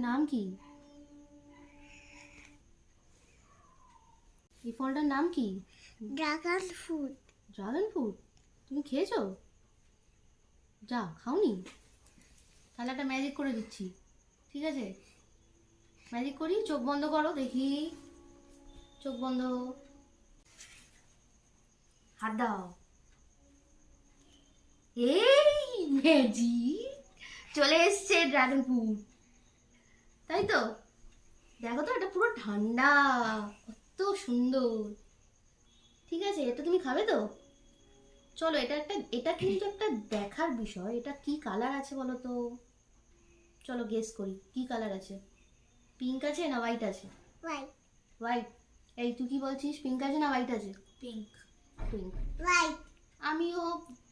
নাম কি? এই ফলটার নাম কি? Dragon fruit. Dragon fruit? তুমি খেয়েছো? যা, খাওনি? তাহলে একটা ম্যাজিক করে দিচ্ছি, ঠিক আছে? ম্যাজিক করি, চোখ বন্ধ করো দেখি। চোখ বন্ধ, হাত দাও। এই ম্যাজিক, চলে এসছে ড্রাগন ফ্রুট, তাই তো? দেখো তো, এটা পুরো ঠান্ডা, কত সুন্দর। ঠিক আছে, এটা তুমি খাবে তো? চলো, এটা কিন্তু একটা দেখার বিষয়। এটা কি কালার আছে বলো তো? চলো গেস করি, কি কালার আছে? পিঙ্ক আছে না হোয়াইট আছে? হোয়াইট। হোয়াইট? এই তুই কি বলছিস, পিঙ্ক আছে না হোয়াইট আছে? পিঙ্ক। পিঙ্ক? হোয়াইট। আমিও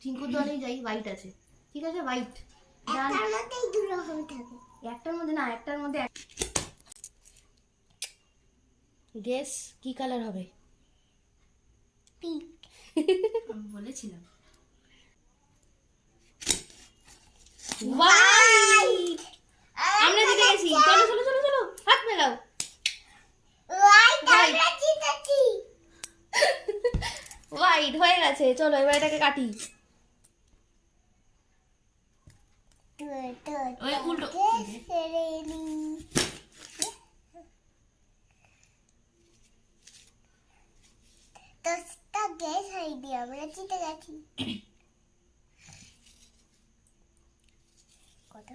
ঝিঙ্কুর দলেই যাই, হোয়াইট আছে। ঠিক আছে, হোয়াইট। একটার মধ্যেই দু রকম থাকে। একটার মধ্যে না, একটার মধ্যে গেস কি কালার হবে? পিঙ্ক। আমি বলেছিলাম। হোয়াইট! আমরা জিতে গেছি। চলো চলো চলো চলো, হাত মেলাও। হোয়াইট আমরা জিতেছি। হোয়াইট হয়ে গেছে। চলো এবার এটাকে কাটি। ওই উল্টো। দশটা গ্যাস হয়নি, আমরা জিতে গেছি। কত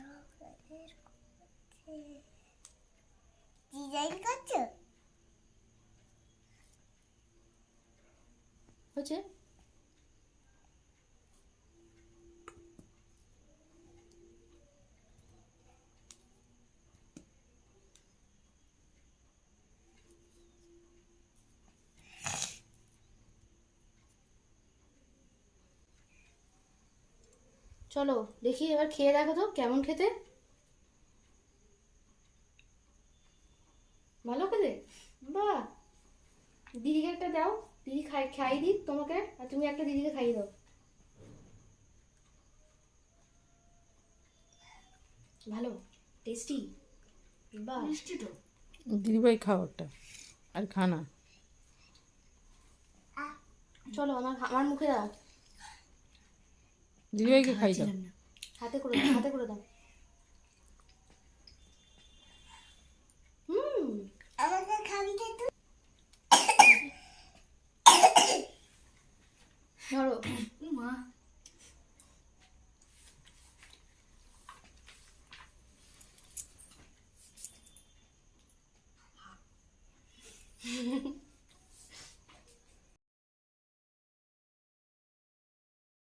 ডিজাইন করছো? হচ্ছে চলো দেখি, এবার খেয়ে দেখো তো কেমন খেতে। ভালো খেতে? বাহ, দিদিকে একটা দাও। দিদি খাই দিক তোমাকে, আর তুমি একটা দিদিকে খাইয়ে দাও। ভালো টেস্টি? বাহ, মিষ্টি তো। দিদিভাই খাও একটা, আর খানা। চলো আমার মুখে দাও। দিদিভাইকে খাই দাও। হাতে করে দাও, হাতে করে দাও। আমাকে খাবি তো তুই? ধরো।